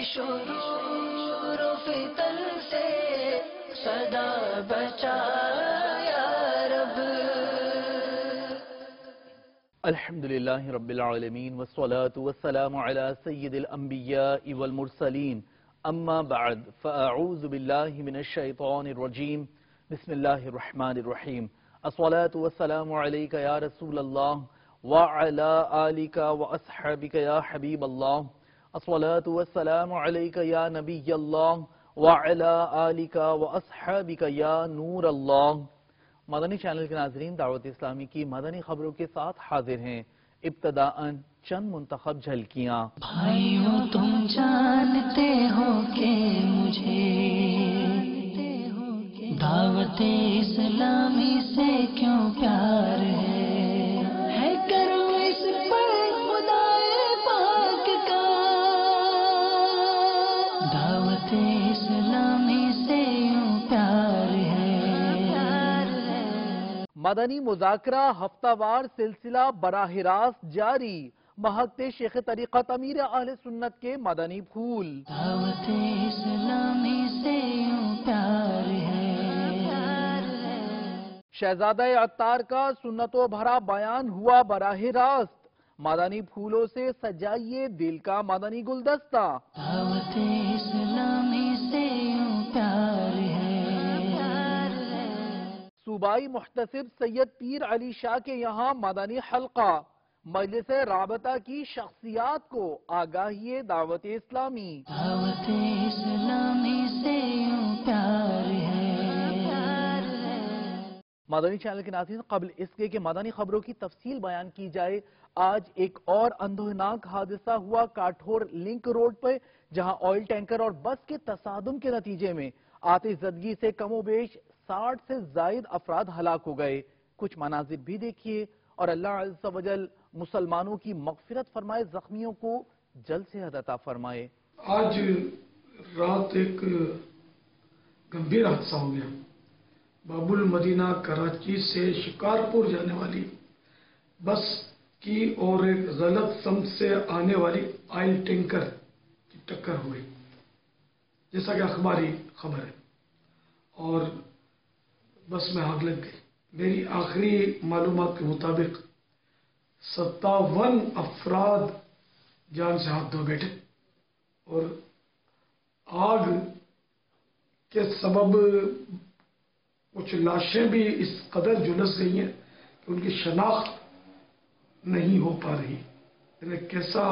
شرور و فتن سے صدا بچا یا رب۔ الحمدللہ رب العالمین والصلاة والسلام علی سید الانبیاء والمرسلین، اما بعد فاعوذ باللہ من الشیطان الرجیم، بسم اللہ الرحمن الرحیم۔ الصلاة والسلام علیکہ یا رسول اللہ وعلی آلک واصحابک یا حبیب اللہ۔ الصلاة والسلام علیکہ یا نبی اللہ وعلی آلک واصحابک یا نور اللہ۔ مدنی چینل کے ناظرین، دعوت اسلامی کی مدنی خبروں کے ساتھ حاضر ہیں۔ ابتداءً چند منتخب جھلکیاں۔ بھائیوں تم جانتے ہو کہ مجھے دعوت اسلامی سے کیوں پیار ہے کرو اس پر خدا پاک کا، دعوت اسلامی سے یوں پیار ہے۔ مدنی مذاکرہ ہفتہ وار سلسلہ براہ راست جاری، مہکت شیخ طریقت امیر اہل سنت کے مدنی پھول۔ دعوت اسلامی سے یوں پیار ہے۔ شہزادہ عطار کا سنتوں بھرا بیان ہوا براہ راست، مدنی پھولوں سے سجائیے دل کا مدنی گلدستہ۔ دعوت اسلامی سے یوں پیار ہے۔ صوبائی محتسب سید پیر علی شاہ کے یہاں مدنی حلقہ، مجلس رابطہ کی شخصیات کو آگاہی دعوت اسلامی۔ دعوت اسلامی سے یوں پیار ہے۔ مدنی چینل کے ناظرین، قبل اس کے کہ مدنی خبروں کی تفصیل بیان کی جائے، آج ایک اور اندوہناک حادثہ ہوا کاٹھور لنک روڈ پر، جہاں آئل ٹینکر اور بس کے تصادم کے نتیجے میں آتش زدگی سے کم و بیش 60 سے زائد افراد ہلاک ہو گئے۔ کچھ مناظر بھی دیکھیے اور اللہ عز و جل مسلمانوں کی مغفرت فرمائے، زخمیوں کو جلد سے عطا فرمائے۔ آج رات ایک گمبھیر حادثہ ہو گیا۔ باب المدینہ کراچی سے شکارپور جانے والی بس کی اور ایک غلط سمت سے آنے والی آئل ٹینکر کی ٹکر ہوئی، جیسا کہ اخباری خبر ہے، اور بس میں آگ لگ گئی۔ میری آخری معلومات کے مطابق 57 افراد جان سے ہاتھ دھو بیٹھے، اور آگ کے سبب کچھ لاشیں بھی اس قدر جھلس گئی ہیں کہ ان کی شناخت نہیں ہو پا رہی۔ یعنی کیسا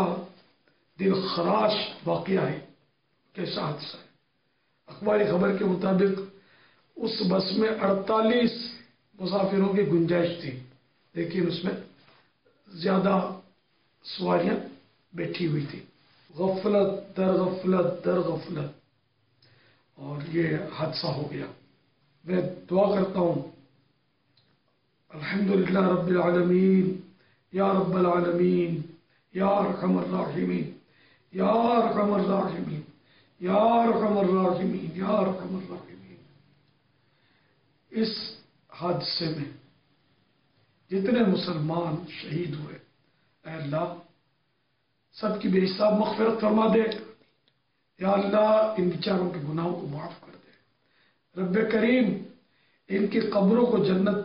دل خراش واقعہ ہے، کیسا حادثہ ہے۔ اخباری خبر کے مطابق اس بس میں 48 مسافروں کی گنجائش تھی، لیکن اس میں زیادہ سواریاں بیٹھی ہوئی تھی۔ غفلت در غفلت در غفلت، اور یہ حادثہ ہو گیا۔ میں دعا کرتا ہوں، الحمدللہ رب العالمین، یا رب العالمین، یا ارحم الراحمین، یا ارحم الراحمین، یا ارحم الراحمین، یا ارحم الراحمین۔ اس حادثے میں جتنے مسلمان شہید ہوئے، اے اللہ سب کی بے حساب مغفرت فرما دے۔ یا اللہ ان بیچاروں کے گناہوں کو معاف کر دے۔ رب کریم ان کی قبروں کو جنت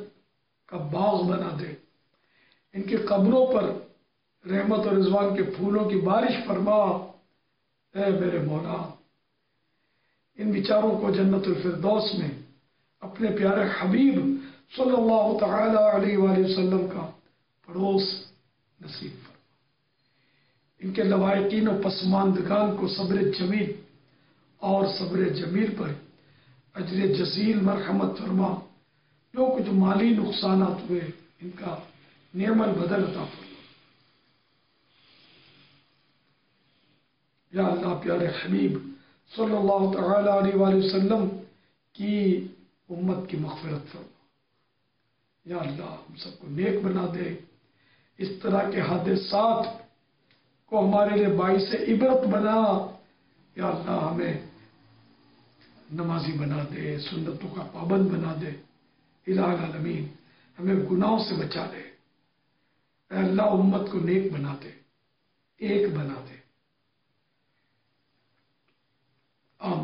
کا باغ بنا دے، ان کی قبروں پر رحمت اور رضوان کے پھولوں کی بارش فرما۔ اے میرے مولا، ان بیچاروں کو جنت الفردوس میں اپنے پیارے حبیب صلی اللہ تعالی علیہ وآلہ وسلم کا پڑوس نصیب فرما۔ ان کے لوائقین و پسماندگان کو صبر جمیل اور صبر جمیل پر اجر جزیل مرحمت فرما۔ جو کچھ مالی نقصانات ہوئے ان کا نعم البدل عطا فرما۔ یا اللہ پیارے حبیب صلی اللہ تعالی علیہ وآلہ وسلم کی امت کی مغفرت فرما۔ یا اللہ ہم سب کو نیک بنا دے۔ اس طرح کے حادثات کو ہمارے لیے باعث عبرت بنا۔ یا اللہ ہمیں نمازی بنا دے، سنتوں کا پابند بنا دے۔ الہ العالمین ہمیں گناہوں سے بچا دے۔ اے اللہ امت کو نیک بنا دے، ایک بنا دے۔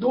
2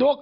2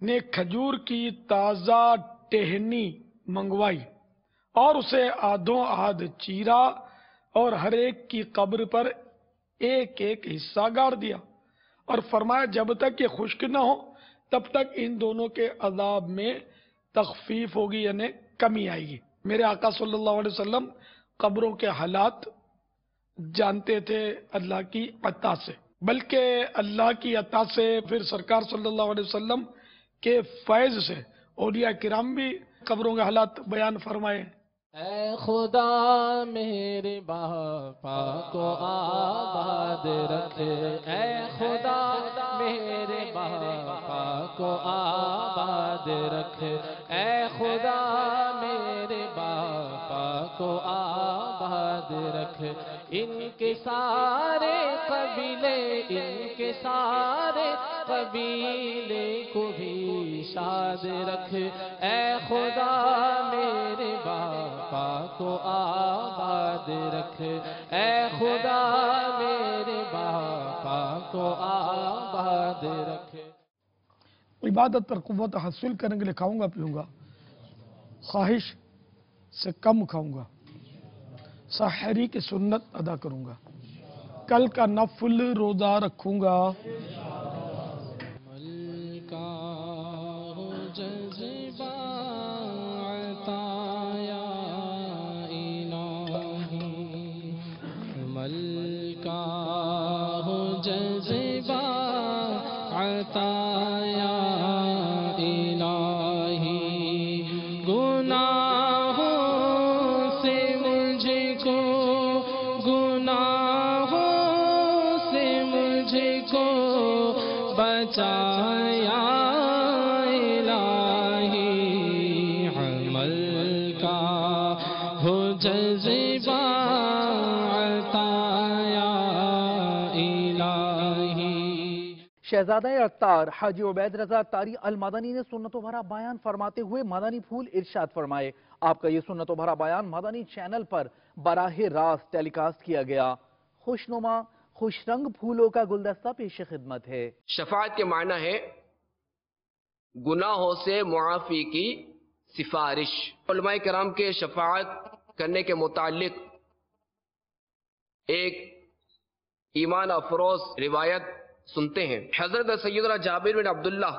نے کھجور کی تازہ ٹہنی منگوائی اور اسے آدھوں آدھ چیرا اور ہر ایک کی قبر پر ایک ایک حصہ گاڑ دیا، اور فرمایا جب تک یہ خشک نہ ہو تب تک ان دونوں کے عذاب میں تخفیف ہوگی، یعنی کمی آئے گی۔ میرے آقا صلی اللہ علیہ وسلم قبروں کے حالات جانتے تھے اللہ کی عطا سے، بلکہ اللہ کی عطا سے پھر سرکار صلی اللہ علیہ وسلم کے فیض سے اولیاء کرام بھی قبروں کے حالات بیان فرمائے۔ اے خدا میرے باپا کو آباد رکھے، اے خدا میرے باپا کو آباد رکھے، اے خدا میرے باپا کو آباد رکھے، ان کے سارے قبیلے، ان کے سارے قبیلے کو بھی شاد رکھے، اے خدا میرے باپا کو آباد رکھے، اے خدا میرے باپا کو آباد رکھے۔ عبادت پر قوت حاصل کرنے کے لیے کھاؤں گا پیوں گا، خواہش سے کم کھاؤں گا، سحری کی سنت ادا کروں گا، کل کا نفل روزہ رکھوں گا۔ بچایا الہی، عمل کا ہو جذبہ عطایا الہی۔ شہزادہ اتار حاجی عبید رضا تاری المدنی نے سنت و بھرا بیان فرماتے ہوئے مدنی پھول ارشاد فرمائے۔ آپ کا یہ سنت و بھرا بیان مدنی چینل پر براہ راست ٹیلی کاسٹ کیا گیا۔ خوشنما خوش رنگ پھولوں کا گلدستہ پیش خدمت ہے۔ شفاعت کے معنی ہے گناہوں سے معافی کی سفارش۔ علماء کرام کے شفاعت کرنے کے متعلق ایک ایمان افروز روایت سنتے ہیں۔ حضرت سیدنا جابر بن عبداللہ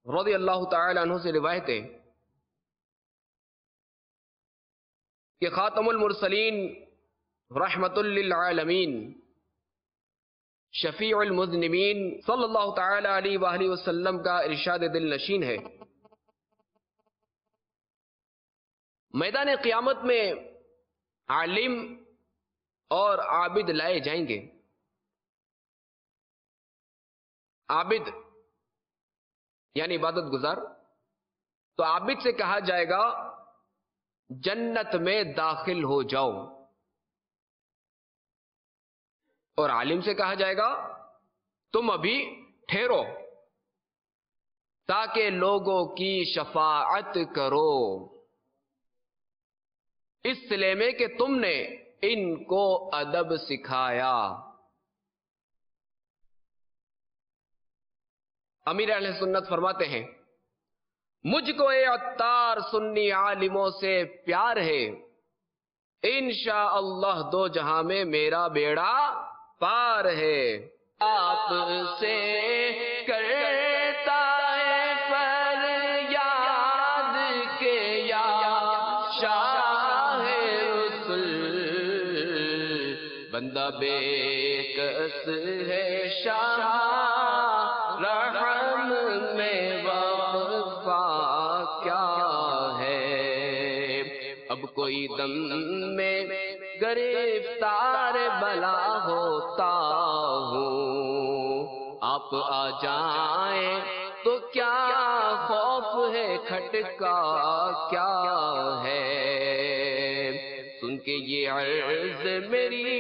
رضی اللہ تعالی عنہ سے روایت ہے کہ خاتم المرسلین رحمت للعالمین شفیع المذنبین صلی اللہ تعالی علیہ وآلہ وسلم کا ارشاد دل نشین ہے، میدان قیامت میں عالم اور عابد لائے جائیں گے۔ عابد یعنی عبادت گزار، تو عابد سے کہا جائے گا جنت میں داخل ہو جاؤ، اور عالم سے کہا جائے گا تم ابھی ٹھہرو تاکہ لوگوں کی شفاعت کرو، اس سلے میں کہ تم نے ان کو ادب سکھایا۔ امیر اہل سنت فرماتے ہیں مجھ کو اے عطار سنی عالموں سے پیار ہے، انشاءاللہ دو جہاں میں میرا بیڑا پار ہے۔ آپ سے کرتا ہے فریاد کہ یا شاہ رسول، بندہ بے کس ہے شاہ رحم میں وقفہ کیا ہے، اب کوئی دم میں گرفتار بلا ہوتا ہوں، آپ آ جائیں تو کیا خوف ہے، کھٹکا کیا ہے، سن کے یہ عرض میری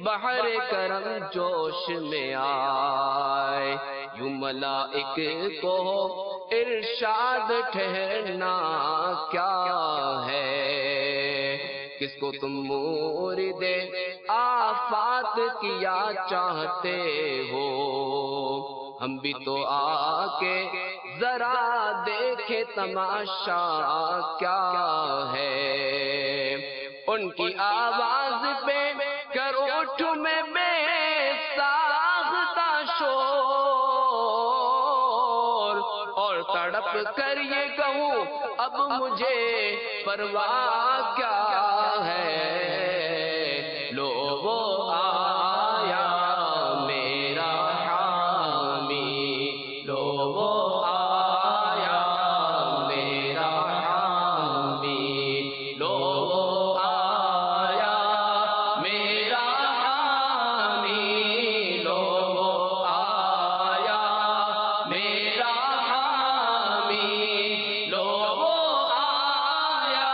بحر کرم جوش میں آئے، یوں ملائک کو ارشاد ٹھہرنا کیا ہے، کس کو تم مورد آفات کیا چاہتے ہو، ہم بھی تو آ کے ذرا دیکھے تماشا کیا ہے، ان کی آواز پہ کرو اٹھوں میں بے ساختہ شور، اور تڑپ کر یہ کہوں اب مجھے پرواہ کیا ہے، لو وہ آیا میرا حامی، لو وہ آیا میرا حامی، لو وہ آیا میرا حامی، لو وہ آیا میرا حامی، لو وہ آیا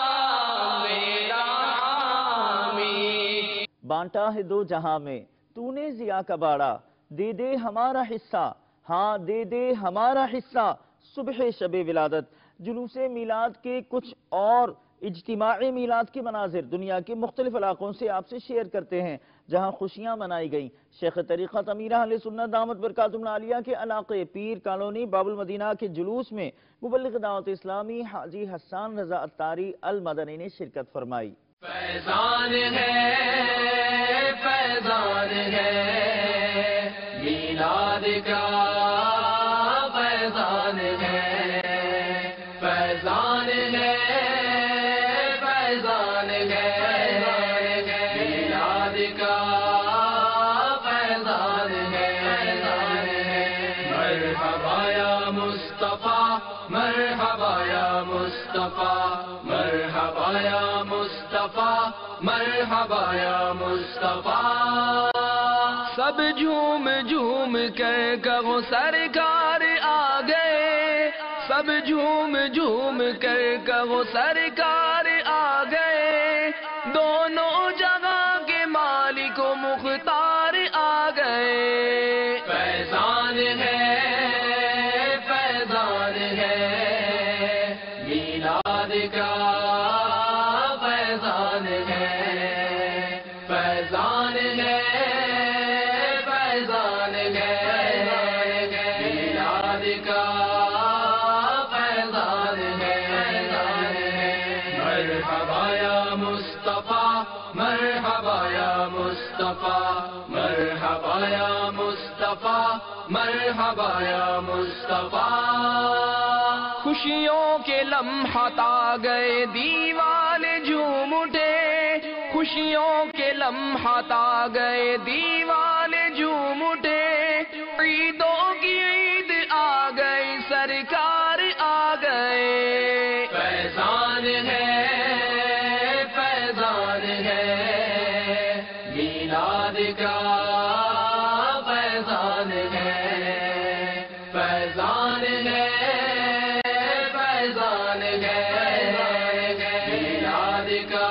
میرا حامی۔ بانٹا ہے دو جہاں میں تو نے ضیا کا باڑا، دے دے ہمارا حصہ، ہاں دے دے ہمارا حصہ، صبح شب ولادت۔ جلوس میلاد کے کچھ اور اجتماعی میلاد کے مناظر دنیا کے مختلف علاقوں سے آپ سے شیئر کرتے ہیں جہاں خوشیاں منائی گئیں۔ شیخ طریقت امیر اہل سنت دامت برکاتہم العالیہ کے علاقے پیر کالونی باب المدینہ کے جلوس میں مبلغ دعوت اسلامی حاجی حسان رضا اتاری المدنی نے شرکت فرمائی۔ فیضان ہے میلاد کا، فیضان ہے، فیضان ہے، فیضان ہے میلاد کا، فیضان ہے، مرحبا یا مصطفیٰ، مرحبا یا مصطفیٰ، مرحبا یا مصطفیٰ، مرحبا یا مصطفیٰ۔ سب جھوم جھوم کر کہو سرکار آ گئے، سب جھوم جھوم کر کہو سرکار آ گئے، دونوں جگہ کے مالک و مختار آ گئے۔ فیضان ہے، فیضان ہے میلاد کا، فیضان ہے، فیضان ہے، فیضان ہے میلاد کا، فیضان ہے، مرحبا یا مصطفیٰ، مرحبا یا مصطفیٰ، مرحبا یا مصطفیٰ، مرحبا یا مصطفیٰ۔ خوشیوں کے لمحات آ گئے دیوانے جھوم اٹھے، خوشیوں کے لمحات آ گئے دیوانے جھوم اٹھے، عیدوں کی عید آ گئی سرکار آ گئے۔ فیضان ہے، فیضان ہے میلاد کا، فیضان ہے، فیضان ہے، فیضان ہے میلاد کا،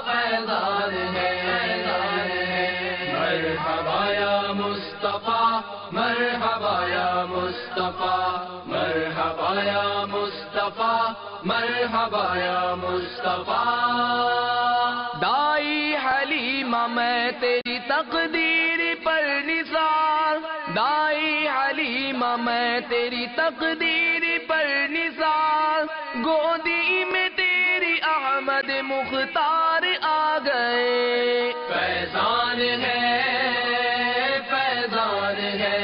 فیضان ہے، مرحبا یا مصطفیٰ، مرحبا یا مصطفیٰ، مرحبا یا مصطفیٰ، مرحبا یا مصطفیٰ۔ دائی حلیمہ میں تیری تقدیر پر نثار، دائی حلیمہ میں تیری تقدیر پر نثار، گودی میں تیری احمد مختار آ گئے۔ فیضان ہے، فیضان ہے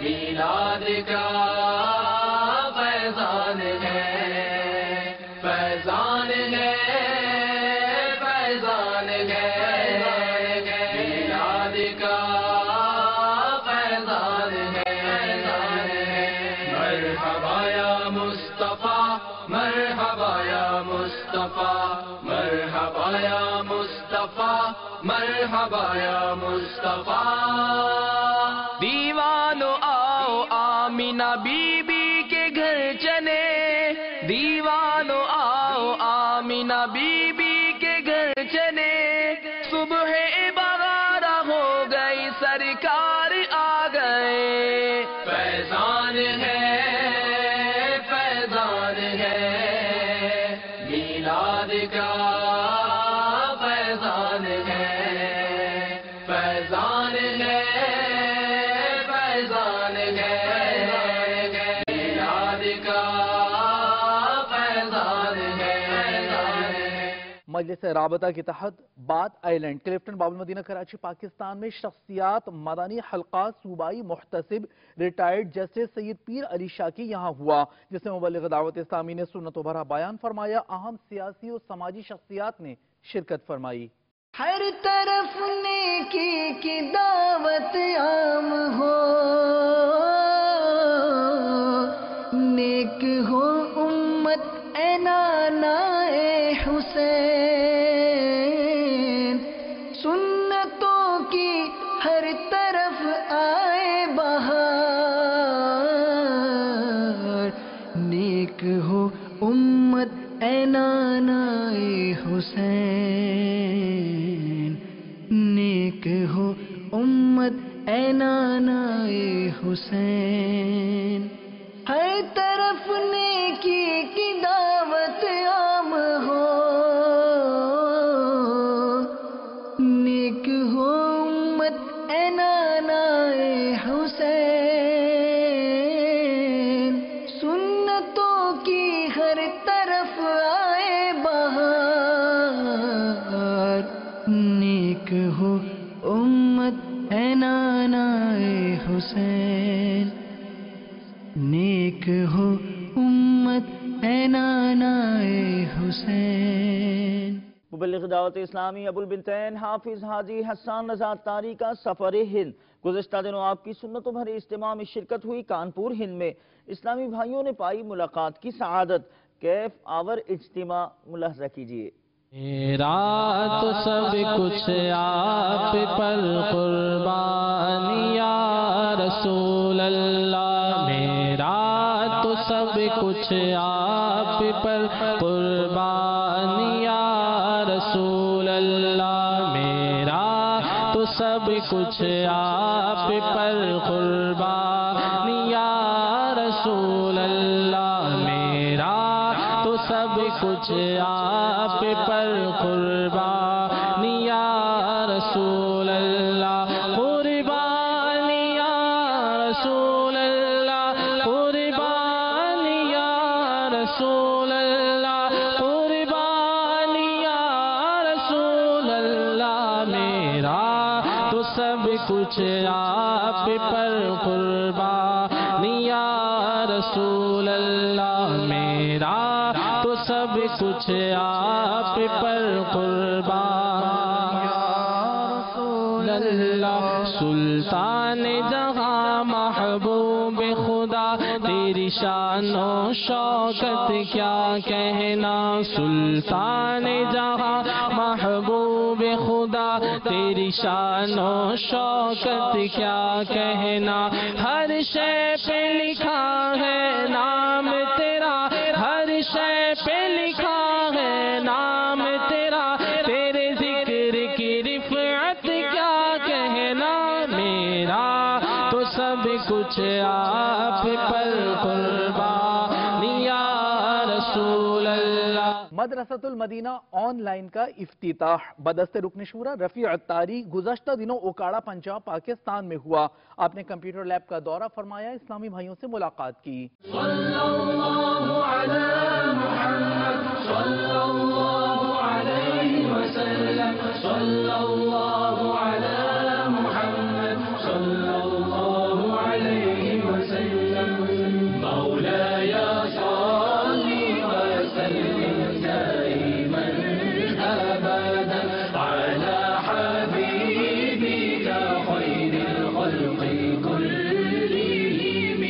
میلاد کا، فیضان ہے، فیضان ہے، فیضان ہے میلاد کا، فیضان ہے، مرحبا یا مصطفیٰ، مرحبا یا مصطفیٰ، مرحبا یا مصطفیٰ، مرحبا یا مصطفیٰ۔ دیوانو آؤ آمینہ بی بی کے گھر چلے، دیوانو آؤ آمینہ بی بی کے گھر چلے، صبح بغارہ ہو گئی سرکار آ گئے۔ فیضان ہے، فیضان ہے میلاد کا، فیضان ہے، فیضان ہے، فیضان ہے، میلاد کا فیضان ہے۔ مجلس رابطہ کے تحت بات آئی لینڈ کلفٹن باب المدینہ کراچی پاکستان میں شخصیات مدنی حلقہ صوبائی محتسب ریٹائرڈ جسٹس سید پیر علی شاکی یہاں ہوا، جس میں مبلغ دعوت اسلامی نے سنت و بھرا بیان فرمایا۔ اہم سیاسی اور سماجی شخصیات نے شرکت فرمائی۔ ہر طرف نیکی کی دعوت عام ہو، نیک ہو امت اے نانا اے حسین، سنتوں کی ہر طرف آئے بہار، نیک ہو امت اے نانا اے حسین، نیک ہو امت اے نانا اے حسین، ہر طرف نیکی کی دعوت عام ہو، نیک ہو امت اے نانا اے حسین، سنتوں کی ہر طرف آئے بہار، نیک ہو امت اے نانا اے حسین، نیک ہو امت اے نانا اے حسین۔ مبلغ دعوت اسلامی ابو البنتین حافظ حاجی حسان رضا اتاری کا سفر ہند۔ گزشتہ دنوں آپ کی سنتوں بھرے اجتماع میں شرکت ہوئی۔ کانپور ہند میں اسلامی بھائیوں نے پائی ملاقات کی سعادت۔ کیف آور اجتماع ملاحظہ کیجیے۔ میرا تو سب کچھ آپ پر قربان یا رسول اللہ، میرا تو سب کچھ آپ پر قربان یا رسول اللہ، میرا تو سب کچھ آپ پر قربان یا رسول اللہ، میرا تو سب کچھ آپ پر قربان یا رسول اللہ، قربان یا رسول اللہ، قربان یا رسول اللہ، قربان یا رسول اللہ، میرا تو سب کچھ آپ پر قربان یا رسول اللہ، میرا تو سب کچھ آپ پر قربان یا رسول اللہ۔ سلطان جہاں محبوب خدا، تیری شان و شوکت کیا کہنا، سلطان جہاں محبوب خدا، تیری شان و شوکت کیا کہنا، ہر شے پہ لکھا ہے نام تیرا، ہر شے پہ لکھا ہے نام تیرا، تیرے ذکر کی رفعت کیا کہنا، میرا تو سب کچھ آپ پر قربان یا رسول اللہ۔ مدرسۃ المدینہ آن لائن کا افتتاح بدست رکن شورا رفیع اتاری گزشتہ دنوں اوکاڑا پنجاب پاکستان میں ہوا۔ آپ نے کمپیوٹر لیب کا دورہ فرمایا، اسلامی بھائیوں سے ملاقات کی۔ صلی اللہ علی محمد صلی اللہ علیہ وسلم، صلی اللہ علی محمد صلی اللہ علیہ وسلم، مولاي صل وسلم دائما ابدا على حبيبك خير الخلق كلهم،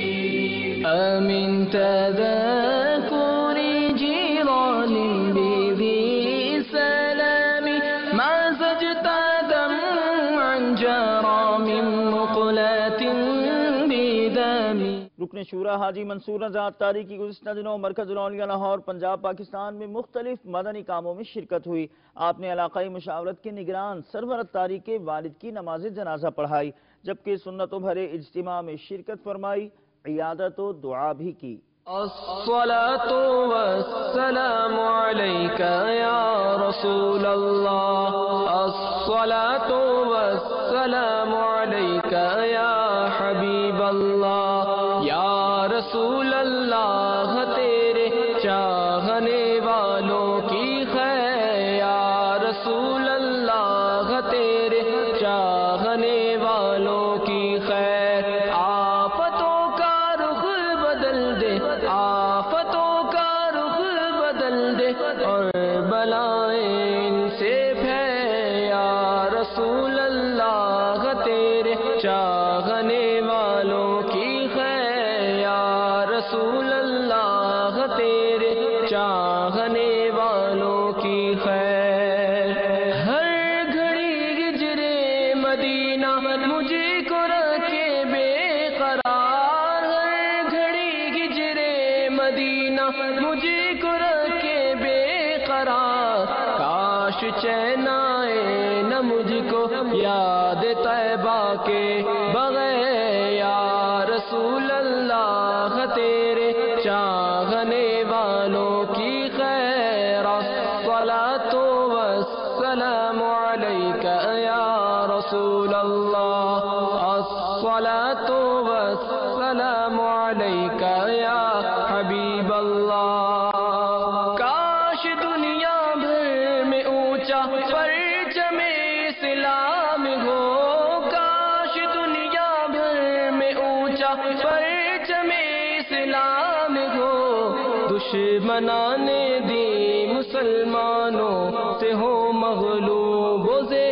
آمين تذكر جيران بذي سلام، ما زجت دمعا جرى من مقلة بدم۔ رکن شورا حاجی منصور رضا اتاری کی گزشتہ دنوں مرکز الاولیاء لاہور پنجاب پاکستان میں مختلف مدنی کاموں میں شرکت ہوئی۔ آپ نے علاقائی مشاورت کے نگران سرور اتاری کے والد کی نماز جنازہ پڑھائی، جبکہ سنتوں بھرے اجتماع میں شرکت فرمائی، عیادت و دعا بھی کی۔ الصلاة والسلام عليك يا رسول الله، الصلاة والسلام عليك يا حبيب الله، رسول اللہ تیرے چاہنے والوں کی خیر یا رسول اللہ تیرے چاہنے والوں کی خیر آفتوں کا رخ بدل دے آفتوں کا رخ بدل دے اور بلائیں ان سے پھیر یا رسول اللہ تیرے چاہنے والوں کی خیر یا رسول اللہ تیرے چاہنے والوں کی خیر ہر گھڑی ہجرے مدینہ مجھے کو رکھے بے قرار ہر گھڑی ہجرے مدینہ مجھے کو رکھے بے قرار کاش چین آئے نہ مجھ کو یاد طیبہ کے بغیر یا رسول اللہ تیرے چاہنے والوں کی خیر الصلاۃ والسلام علیک یا رسول اللہ الصلاۃ والسلام علیک یا حبیب اللہ کاش دنیا بھر میں اونچا پرچم اسلام ہو کاش دنیا بھر میں اونچا پرچم اسلام ہو دشمنان دین مسلمانوں سے ہو مغلوب زے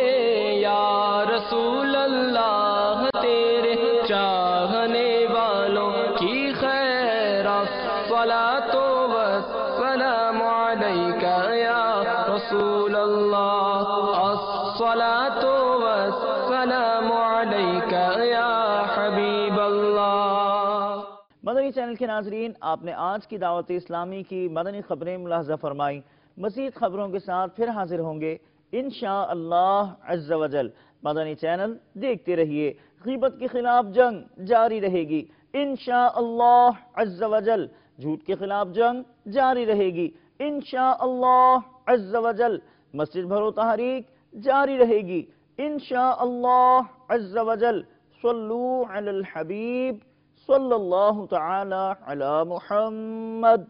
یا رسول اللہ تیرے چاہنے والوں کی خیر الصلاۃ والسلام علیک یا رسول اللہ الصلاۃ والسلام علیک یا حبیب اللہ مدنی چینل کے ناظرین آپ نے آج کی دعوت اسلامی کی مدنی خبریں ملاحظہ فرمائی مزید خبروں کے ساتھ پھر حاضر ہوں گے انشاءاللہ عز و جل مدنی چینل دیکھتے رہیے غیبت کے خلاف جنگ جاری رہے گی انشاءاللہ عز و جل جھوٹ کے خلاف جنگ جاری رہے گی انشاءاللہ عز و جل مسجد بھرو تحریک جاری رہے گی انشاءاللہ عز و جل صلو علی الحبیب صلی اللہ تعالی علی محمد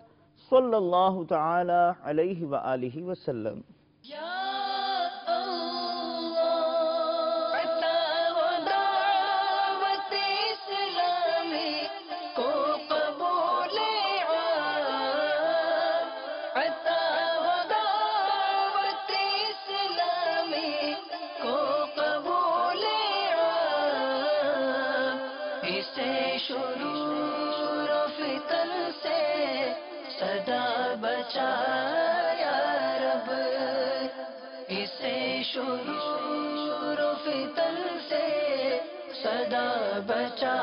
صلی اللہ تعالی علیہ وآلہ وسلم شروع فتن سے صدا بچا